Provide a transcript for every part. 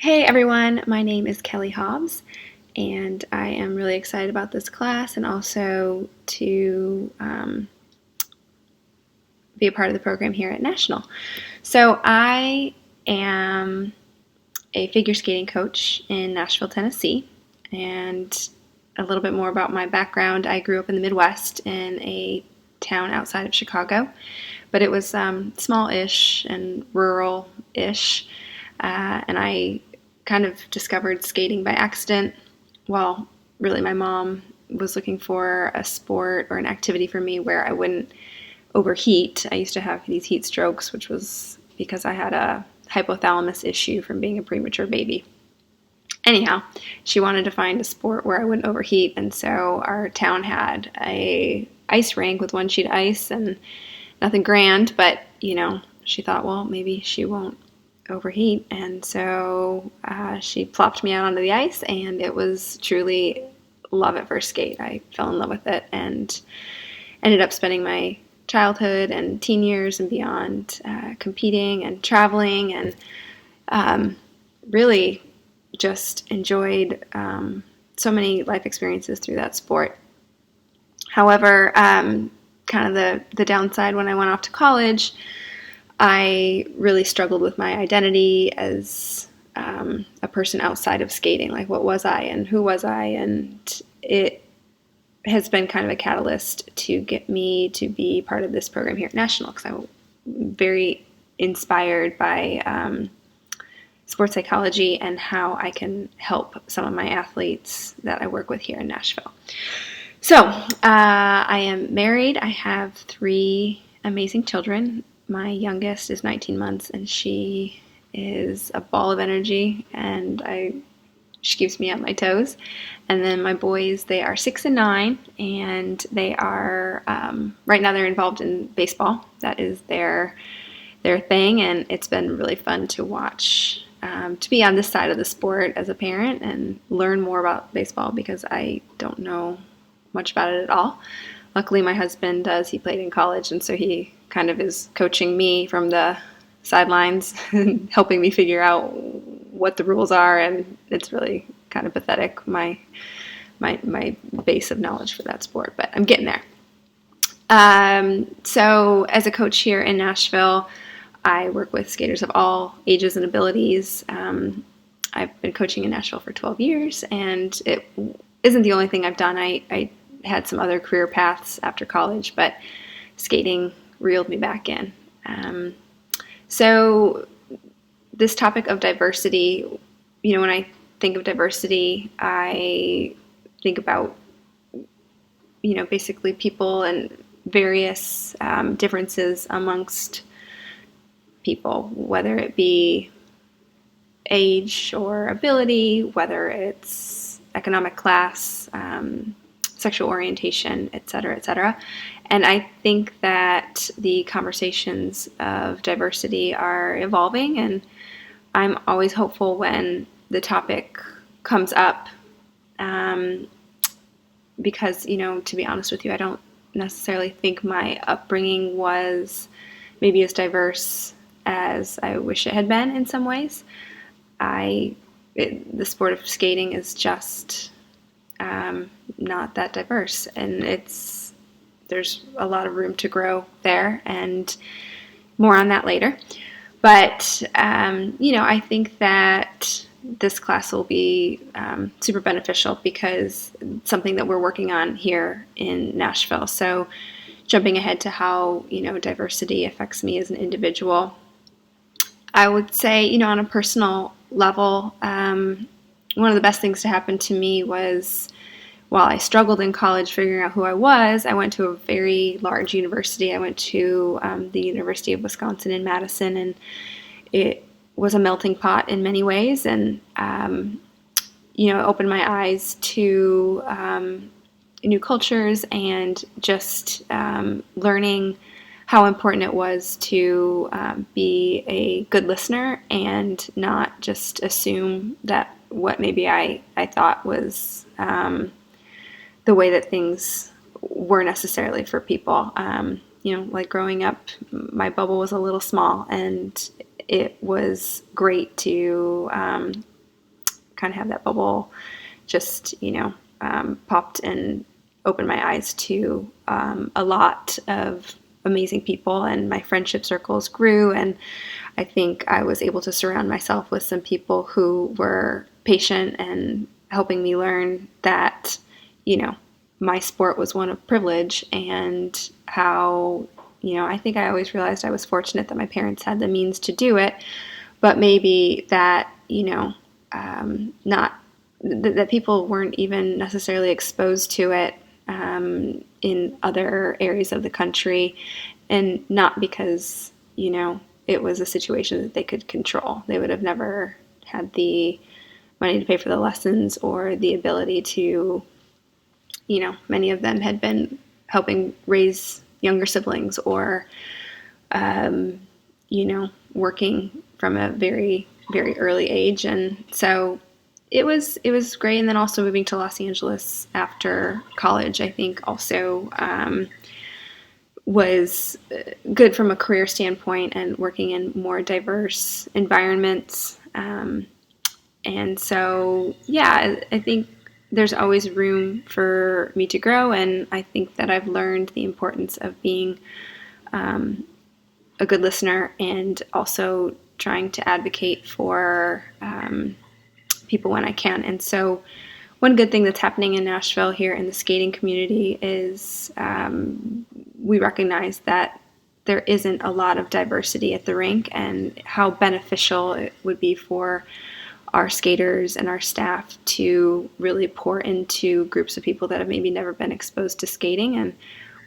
Hey everyone, my name is Kelly Hobbs, and I am really excited about this class and also to be a part of the program here at National. So, I am a figure skating coach in Nashville, Tennessee, and a little bit more about my background. I grew up in the Midwest in a town outside of Chicago, but it was small-ish and rural-ish, and I kind of discovered skating by accident. Well, really, my mom was looking for a sport or an activity for me where I wouldn't overheat. I used to have these heat strokes, which was because I had a hypothalamus issue from being a premature baby. Anyhow, she wanted to find a sport where I wouldn't overheat, and so our town had a ice rink with one sheet of ice and nothing grand, but she thought, well, maybe she won't overheat, and so she plopped me out onto the ice, and it was truly love at first skate. I fell in love with it and ended up spending my childhood and teen years and beyond competing and traveling, and really just enjoyed so many life experiences through that sport. However, kind of the downside, when I went off to college, I really struggled with my identity as a person outside of skating. Like, what was I and who was I? And it has been kind of a catalyst to get me to be part of this program here at National, because I'm very inspired by sports psychology and how I can help some of my athletes that I work with here in Nashville. So, I am married. I have 3 amazing children. My youngest is 19 months, and she is a ball of energy, and she keeps me on my toes. And then my boys, they are 6 and 9, and they are, right now they're involved in baseball. That is their thing, and it's been really fun to watch, to be on this side of the sport as a parent and learn more about baseball, because I don't know much about it at all. Luckily, my husband does. He played in college, and so he kind of is coaching me from the sidelines and helping me figure out what the rules are, and it's really kind of pathetic, my base of knowledge for that sport, but I'm getting there. So as a coach here in Nashville, I work with skaters of all ages and abilities. I've been coaching in Nashville for 12 years, and it isn't the only thing I've done. I had some other career paths after college, but skating reeled me back in. So this topic of diversity, when I think of diversity, I think about, basically people and various differences amongst people, whether it be age or ability, whether it's economic class, sexual orientation, et cetera, et cetera. And I think that the conversations of diversity are evolving, and I'm always hopeful when the topic comes up, because, to be honest with you, I don't necessarily think my upbringing was maybe as diverse as I wish it had been in some ways. The sport of skating is just not that diverse, and there's a lot of room to grow there, and more on that later. But I think that this class will be super beneficial, because it's something that we're working on here in Nashville. So jumping ahead to how diversity affects me as an individual, I would say, on a personal level, one of the best things to happen to me was, while I struggled in college figuring out who I was, I went to a very large university. I went to the University of Wisconsin in Madison, and it was a melting pot in many ways, and it opened my eyes to new cultures, and just learning how important it was to be a good listener and not just assume that what maybe I thought was the way that things were necessarily for people. Like growing up, my bubble was a little small, and it was great to kind of have that bubble just, popped and opened my eyes to a lot of amazing people, and my friendship circles grew, and I think I was able to surround myself with some people who were patient and helping me learn that, my sport was one of privilege, and how, I think I always realized I was fortunate that my parents had the means to do it, but maybe that, not that people weren't even necessarily exposed to it in other areas of the country, and not because, it was a situation that they could control. They would have never had the money to pay for the lessons or the ability to, many of them had been helping raise younger siblings, or, working from a very, very early age. And so it was great. And then also moving to Los Angeles after college, I think also was good from a career standpoint, and working in more diverse environments. And so, yeah, I think there's always room for me to grow. And I think that I've learned the importance of being a good listener, and also trying to advocate for people when I can. And so one good thing that's happening in Nashville here in the skating community is we recognize that there isn't a lot of diversity at the rink, and how beneficial it would be for our skaters and our staff to really pour into groups of people that have maybe never been exposed to skating. And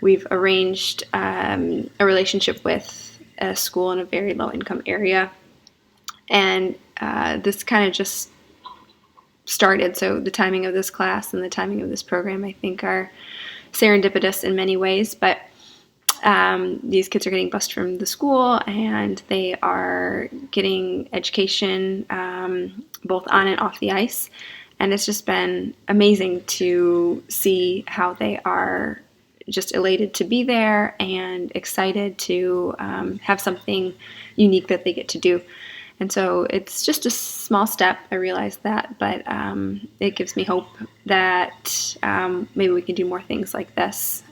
we've arranged a relationship with a school in a very low income area. And this kind of just started. So the timing of this class and the timing of this program, I think, are serendipitous in many ways. But these kids are getting bused from the school, and they are getting education both on and off the ice. And it's just been amazing to see how they are just elated to be there and excited to have something unique that they get to do. And so it's just a small step, I realize that, but it gives me hope that maybe we can do more things like this.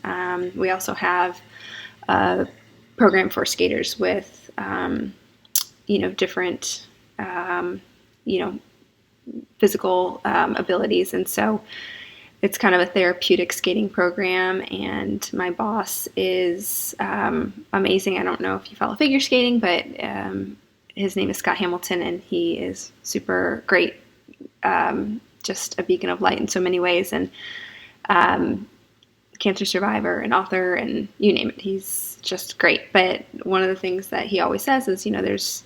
We also have a program for skaters with, different, physical abilities. And so it's kind of a therapeutic skating program, and my boss is amazing. I don't know if you follow figure skating, but his name is Scott Hamilton, and he is super great, just a beacon of light in so many ways, and cancer survivor and author, and you name it. He's just great. But one of the things that he always says is, there's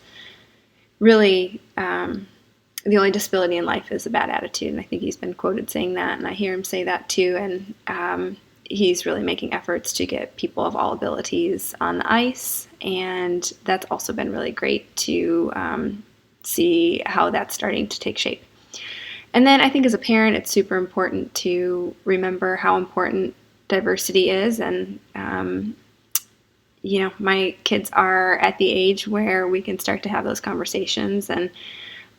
really the only disability in life is a bad attitude. And I think he's been quoted saying that, and I hear him say that too. And he's really making efforts to get people of all abilities on the ice. And that's also been really great to see how that's starting to take shape. And then I think as a parent, it's super important to remember how important diversity is. And, my kids are at the age where we can start to have those conversations. And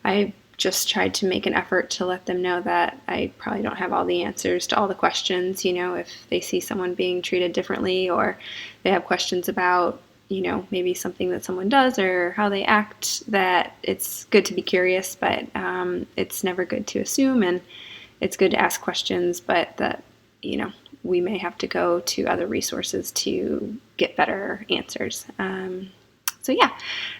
I just tried to make an effort to let them know that I probably don't have all the answers to all the questions. If they see someone being treated differently, or they have questions about, maybe something that someone does or how they act, that it's good to be curious, but it's never good to assume, and it's good to ask questions, but that, we may have to go to other resources to get better answers. So yeah.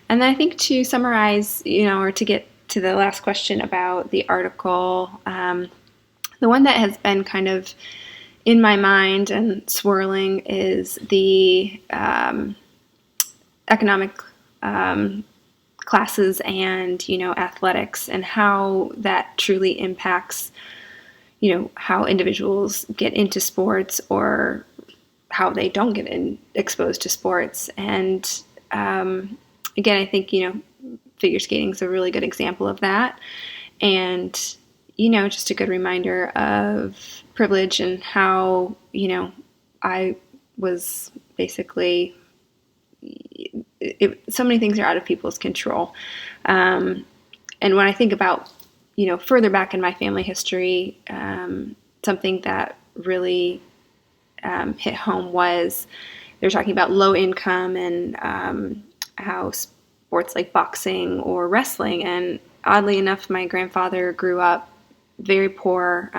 And then I think to summarize, or to get to the last question about the article, the one that has been kind of in my mind and swirling is the economic classes and, athletics, and how that truly impacts, how individuals get into sports, or how they don't get exposed to sports. And again, I think, figure skating is a really good example of that. And, just a good reminder of privilege, and how, I was basically, so many things are out of people's control. And when I think about, further back in my family history, something that really hit home was they're talking about low income and how sports like boxing or wrestling. And oddly enough, my grandfather grew up very poor,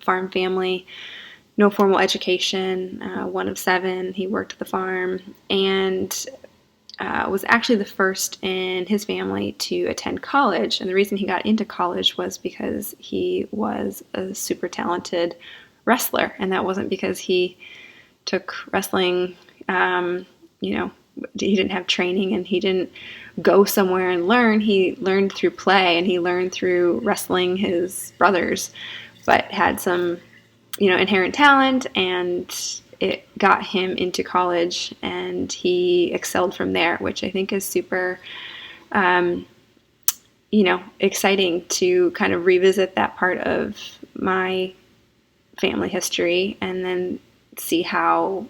farm family, no formal education, one of seven. He worked at the farm and was actually the first in his family to attend college. And the reason he got into college was because he was a super talented wrestler. And that wasn't because he took wrestling, he didn't have training and he didn't go somewhere and learn. He learned through play and he learned through wrestling his brothers, but had some, inherent talent, and it got him into college and he excelled from there, which I think is super, exciting to kind of revisit that part of my family history and then see how,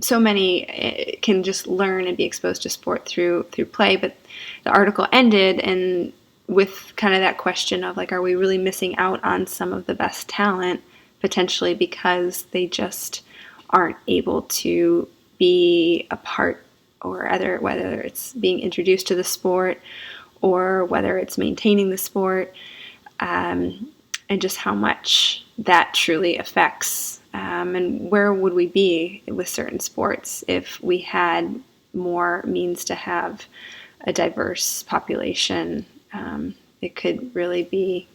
so many can just learn and be exposed to sport through play. But the article ended and with kind of that question of like, are we really missing out on some of the best talent potentially because they just aren't able to be a part, or whether it's being introduced to the sport or whether it's maintaining the sport, and just how much that truly affects. And where would we be with certain sports if we had more means to have a diverse population? It could really be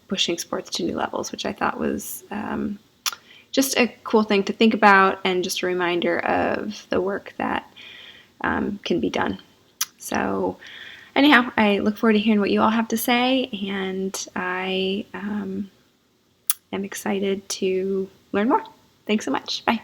pushing sports to new levels, which I thought was just a cool thing to think about and just a reminder of the work that can be done. So anyhow, I look forward to hearing what you all have to say, and I am excited to learn more. Thanks so much. Bye.